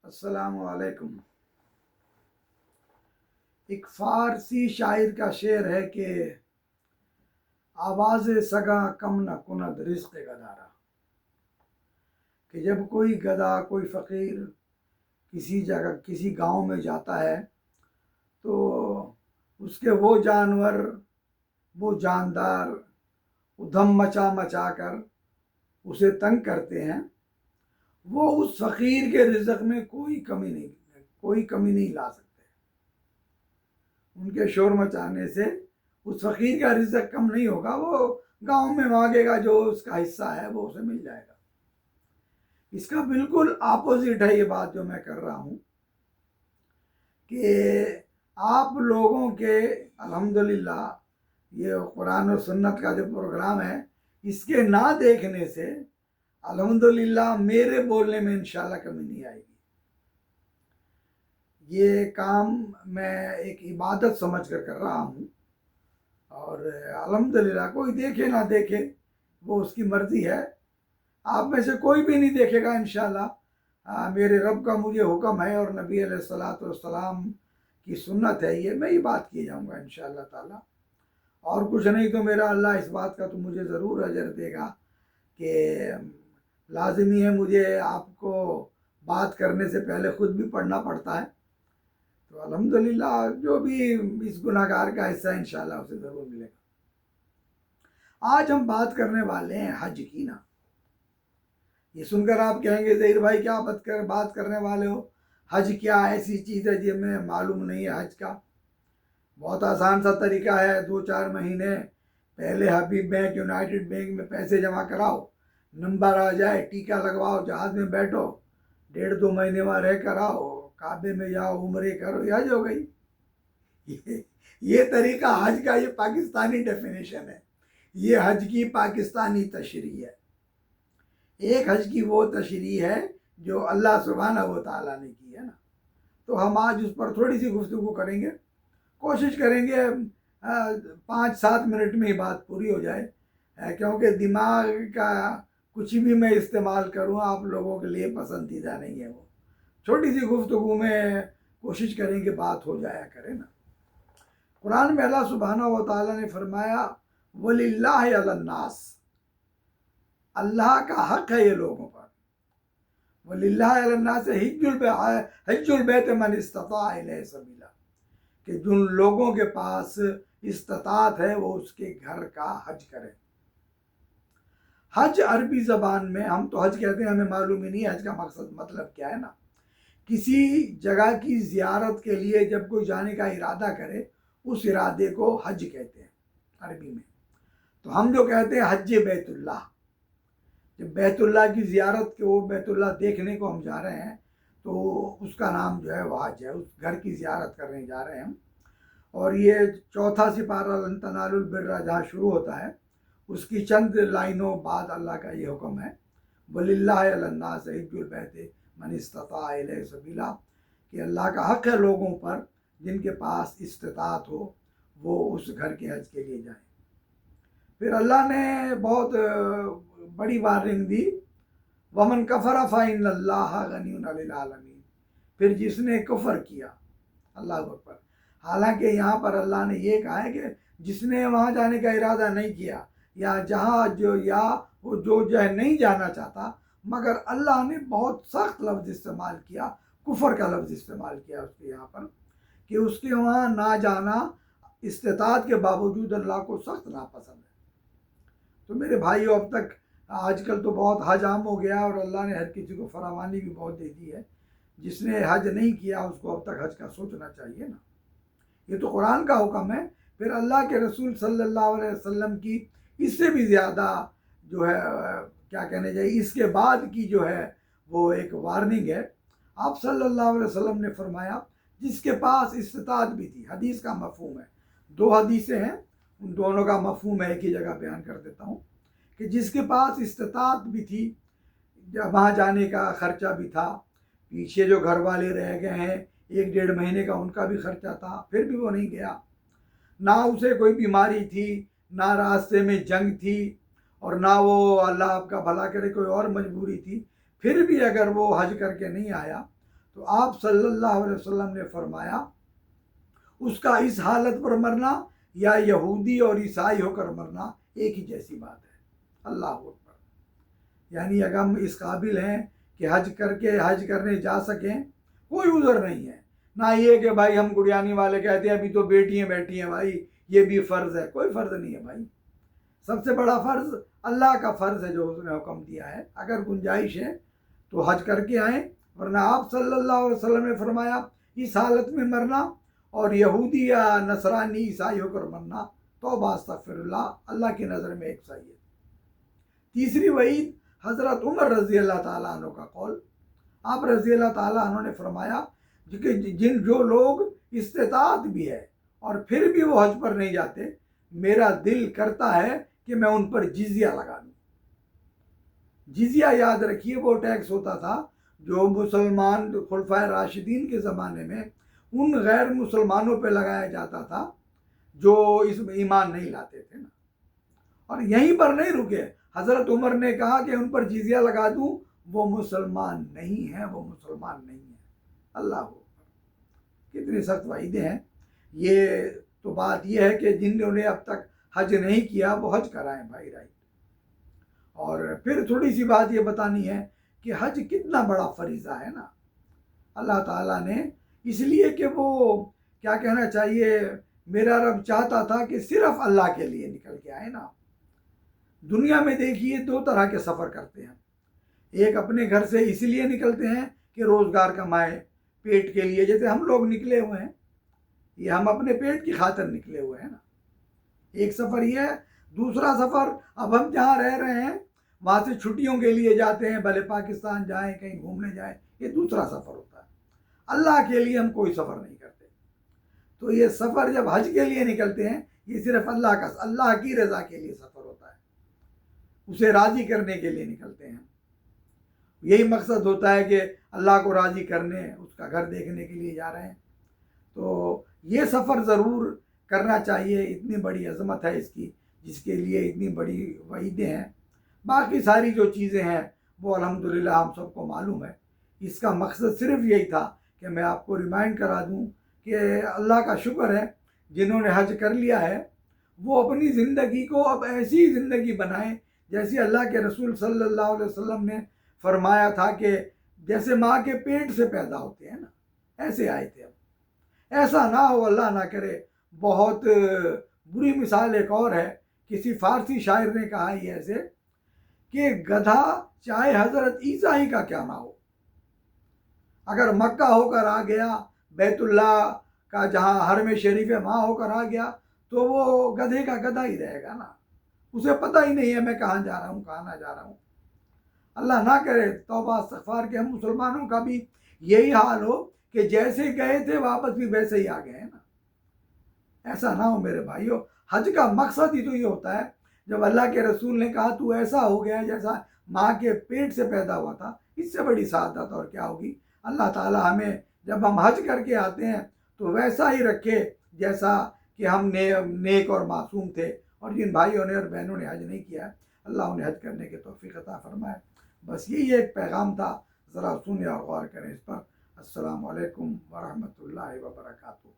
السلام علیکم۔ ایک فارسی شاعر کا شعر ہے کہ آواز سگا کم نہ کند رزق گدارا، کہ جب کوئی گدھا، کوئی فقیر کسی جگہ کسی گاؤں میں جاتا ہے تو اس کے وہ جانور، وہ جاندار ادھم مچا مچا کر اسے تنگ کرتے ہیں، وہ اس فقیر کے رزق میں کوئی کمی نہیں لا سکتے۔ ان کے شور مچانے سے اس فقیر کا رزق کم نہیں ہوگا، وہ گاؤں میں مانگے گا، جو اس کا حصہ ہے وہ اسے مل جائے گا۔ اس کا بالکل اپوزٹ ہے یہ بات جو میں کر رہا ہوں، کہ آپ لوگوں کے الحمدللہ یہ قرآن و سنت کا جو پروگرام ہے، اس کے نہ دیکھنے سے الحمدللہ میرے بولنے میں انشاءاللہ کمی نہیں آئے گی۔ یہ کام میں ایک عبادت سمجھ کر رہا ہوں، اور الحمدللہ کوئی دیکھے نہ دیکھے وہ اس کی مرضی ہے۔ آپ میں سے کوئی بھی نہیں دیکھے گا انشاءاللہ، میرے رب کا مجھے حکم ہے اور نبی علیہ الصلوۃ والسلام کی سنت ہے، یہ میں ہی بات کیے جاؤں گا انشاءاللہ تعالی، اور کچھ نہیں تو میرا اللہ اس بات کا تو مجھے ضرور اجر دے گا کہ لازمی ہے مجھے آپ کو بات کرنے سے پہلے خود بھی پڑھنا پڑتا ہے، تو الحمدللہ جو بھی اس گناہ گار کا حصہ ہے انشاءاللہ اسے ضرور ملے گا۔ آج ہم بات کرنے والے ہیں حج کی نا۔ یہ سن کر آپ کہیں گے ظہیر بھائی کیا بات کرنے والے ہو، حج کیا ایسی چیز ہے جس میں معلوم نہیں ہے حج کا؟ بہت آسان سا طریقہ ہے، 2-4 مہینے پہلے حبیب بینک، یونائٹڈ بینک میں پیسے جمع کراؤ، نمبر آ جائے، ٹیکہ لگواؤ، جہاز میں بیٹھو، 1.5-2 مہینے وہاں رہ کر آؤ، کعبے میں جاؤ، عمرے کرو، یہ حج ہو گئی۔ یہ طریقہ حج کا، یہ پاکستانی ڈیفینیشن ہے، یہ حج کی پاکستانی تشریح ہے۔ ایک حج کی وہ تشریح ہے جو اللہ سبحانہ و تعالیٰ نے کی ہے نا، تو ہم آج اس پر تھوڑی سی گفتگو کریں گے، کوشش کریں گے 5-7 منٹ میں ہی بات پوری ہو جائے، کیونکہ دماغ کا کچھ بھی میں استعمال کروں آپ لوگوں کے لیے پسندیدہ نہیں ہے، وہ چھوٹی سی گفتگو میں کوشش کریں کہ بات ہو جایا کرے نا۔ قرآن میں اللہ سبحانہ و تعالیٰ نے فرمایا وَلِلَّهِ عَلَى النَّاسِ، اللہ کا حق ہے یہ لوگوں پر، وَلِلَّهِ عَلَى النَّاسِ حِجُّ الْبَيْتِ مَنِ اسْتَطَاعَ إِلَيْهِ سَبِيلًا، کہ جن لوگوں کے پاس استطاعت ہے وہ اس کے گھر کا حج کریں۔ حج عربی زبان میں، ہم تو حج کہتے ہیں، ہمیں معلوم ہی نہیں حج کا مطلب کیا ہے نا۔ کسی جگہ کی زیارت کے لیے جب کوئی جانے کا ارادہ کرے، اس ارادے کو حج کہتے ہیں عربی میں۔ تو ہم جو کہتے ہیں حج بیت اللہ، جب بیت اللہ کی زیارت کو، بیت اللہ دیکھنے کو ہم جا رہے ہیں تو اس کا نام جو ہے وہ حج ہے، اس گھر کی زیارت کرنے جا رہے ہیں ہم۔ اور یہ 4 سپارہ لن تنالوا البر جہاں شروع ہوتا ہے، اس کی چند لائنوں بعد اللہ کا یہ حکم ہے وَلِلَّهِ عَلَى النَّاسِ حِجُّ الْبَيْتِ مَنِ اسْتَطَاعَ إِلَيْهِ سَبِيلًا، کہ اللہ کا حق ہے لوگوں پر جن کے پاس استطاعت ہو وہ اس گھر کے حج کے لیے جائیں۔ پھر اللہ نے بہت بڑی وارننگ دی وَمَنْ كَفَرَ فَإِنَّ اللَّهَ غَنِيٌّ عَنِ الْعَالَمِينَ، پھر جس نے کفر کیا، اللہ اکبر، حالانکہ یہاں پر اللہ نے یہ کہا ہے کہ جس نے وہاں جانے کا ارادہ نہیں کیا، یا جہاں جو نہیں جانا چاہتا، مگر اللہ نے بہت سخت لفظ استعمال کیا، کفر کا لفظ استعمال کیا اس کے یہاں پر، کہ اس کے وہاں نہ جانا استطاعت کے باوجود اللہ کو سخت ناپسند ہے۔ تو میرے بھائیو، اب تک آج کل تو بہت حج عام ہو گیا، اور اللہ نے ہر کسی کو فراوانی بھی بہت دے دی ہے، جس نے حج نہیں کیا اس کو اب تک حج کا سوچنا چاہیے نا۔ یہ تو قرآن کا حکم ہے، پھر اللہ کے رسول صلی اللہ علیہ وسلم کی اس سے بھی زیادہ جو ہے کیا کہنے چاہیے، اس کے بعد کی جو ہے وہ ایک وارننگ ہے۔ آپ صلی اللہ علیہ وسلم نے فرمایا جس کے پاس استطاعت بھی تھی، حدیث کا مفہوم ہے، 2 حدیثیں ہیں، ان دونوں کا مفہوم ہے ایک ہی جگہ بیان کر دیتا ہوں، کہ جس کے پاس استطاعت بھی تھی، وہاں جانے کا خرچہ بھی تھا، پیچھے جو گھر والے رہ گئے ہیں 1-1.5 مہینے کا ان کا بھی خرچہ تھا، پھر بھی وہ نہیں گیا، نہ اسے کوئی بیماری تھی، نہ راستے میں جنگ تھی، اور نہ وہ اللہ آپ کا بھلا کرے کوئی اور مجبوری تھی، پھر بھی اگر وہ حج کر کے نہیں آیا تو آپ صلی اللہ علیہ وسلم نے فرمایا اس کا اس حالت پر مرنا یا یہودی اور عیسائی ہو کر مرنا ایک ہی جیسی بات ہے۔ اللہ اکبر۔ یعنی اگر ہم اس قابل ہیں کہ حج کرنے جا سکیں، کوئی عذر نہیں ہے۔ نہ یہ کہ بھائی ہم گڑیانی والے کہتے ہیں ابھی تو بیٹیاں بیٹھی ہیں بھائی یہ بھی فرض ہے، کوئی فرض نہیں ہے بھائی۔ سب سے بڑا فرض اللہ کا فرض ہے جو اس نے حکم دیا ہے۔ اگر گنجائش ہے تو حج کر کے آئیں، ورنہ آپ صلی اللہ علیہ وسلم نے فرمایا اس حالت میں مرنا اور یہودی یا نصرانی عیسائی ہو کر مرنا توبہ استغفر اللہ، اللہ کی نظر میں ایک صحیح ہے۔ تیسری وعید حضرت عمر رضی اللہ تعالیٰ عنہ کا قول۔ آپ رضی اللہ تعالیٰ عنہ نے فرمایا کہ جو لوگ استطاعت بھی ہے اور پھر بھی وہ حج پر نہیں جاتے، میرا دل کرتا ہے کہ میں ان پر جزیہ لگا دوں۔ جزیہ یاد رکھیے وہ ٹیکس ہوتا تھا جو مسلمان خلفائے راشدین کے زمانے میں ان غیر مسلمانوں پہ لگایا جاتا تھا جو اس میں ایمان نہیں لاتے تھے نا۔ اور یہیں پر نہیں رکے، حضرت عمر نے کہا کہ ان پر جزیہ لگا دوں، وہ مسلمان نہیں ہیں، وہ مسلمان نہیں ہیں۔ اللہ اکبر، کتنی سخت وعیدیں ہیں۔ یہ تو بات یہ ہے کہ جنہوں نے اب تک حج نہیں کیا وہ حج کرائیں بھائی، رائٹ۔ اور پھر تھوڑی سی بات یہ بتانی ہے کہ حج کتنا بڑا فریضہ ہے نا۔ اللہ تعالیٰ نے اس لیے کہ وہ کیا کہنا چاہیے، میرا رب چاہتا تھا کہ صرف اللہ کے لیے نکل کے آئے نا۔ دنیا میں دیکھیے دو طرح کے سفر کرتے ہیں، ایک اپنے گھر سے اس لیے نکلتے ہیں کہ روزگار کمائے پیٹ کے لیے، جیسے ہم لوگ نکلے ہوئے ہیں، یہ ہم اپنے پیٹ کی خاطر نکلے ہوئے ہیں نا، ایک سفر یہ ہے۔ دوسرا سفر اب ہم جہاں رہ رہے ہیں وہاں سے چھٹیوں کے لیے جاتے ہیں، بھلے پاکستان جائیں کہیں گھومنے جائیں، یہ دوسرا سفر ہوتا ہے۔ اللہ کے لیے ہم کوئی سفر نہیں کرتے۔ تو یہ سفر جب حج کے لیے نکلتے ہیں یہ صرف اللہ کی رضا کے لیے سفر ہوتا ہے، اسے راضی کرنے کے لیے نکلتے ہیں۔ یہی مقصد ہوتا ہے کہ اللہ کو راضی کرنے، اس کا گھر دیکھنے کے لیے جا رہے ہیں۔ تو یہ سفر ضرور کرنا چاہیے، اتنی بڑی عظمت ہے اس کی، جس کے لیے اتنی بڑی وعیدیں ہیں۔ باقی ساری جو چیزیں ہیں وہ الحمدللہ ہم سب کو معلوم ہے۔ اس کا مقصد صرف یہی تھا کہ میں آپ کو ریمائنڈ کرا دوں کہ اللہ کا شکر ہے جنہوں نے حج کر لیا ہے وہ اپنی زندگی کو اب ایسی زندگی بنائیں جیسے اللہ کے رسول صلی اللہ علیہ وسلم نے فرمایا تھا کہ جیسے ماں کے پیٹ سے پیدا ہوتے ہیں نا، ایسے آئے تھے۔ اب ایسا نہ ہو، اللہ نہ کرے۔ بہت بری مثال ایک اور ہے، کسی فارسی شاعر نے کہا ہی ایسے کہ گدھا چاہے حضرت عیسیٰ ہی کا کیا نہ ہو، اگر مکہ ہو کر آ گیا، بیت اللہ کا جہاں حرم شریف ہے وہاں ہو کر آ گیا تو وہ گدھے کا گدھا ہی رہے گا نا، اسے پتہ ہی نہیں ہے میں کہاں جا رہا ہوں کہاں نہ جا رہا ہوں۔ اللہ نہ کرے، توبہ استغفار کہ ہم مسلمانوں کا بھی یہی حال ہو کہ جیسے گئے تھے واپس بھی ویسے ہی آ گئے ہیں نا۔ ایسا نہ ہو میرے بھائیوں۔ حج کا مقصد ہی تو یہ ہوتا ہے، جب اللہ کے رسول نے کہا تو ایسا ہو گیا جیسا ماں کے پیٹ سے پیدا ہوا تھا، اس سے بڑی سعادت اور کیا ہوگی۔ اللہ تعالیٰ ہمیں جب ہم حج کر کے آتے ہیں تو ویسا ہی رکھے جیسا کہ ہم نیک اور معصوم تھے، اور جن بھائیوں نے اور بہنوں نے حج نہیں کیا اللہ انہیں حج کرنے کی توفیق عطا فرمائے۔ بس یہی ایک پیغام تھا، ذرا سنیں اور غور کریں اس پر۔ السلام علیکم ورحمۃ اللہ وبرکاتہ۔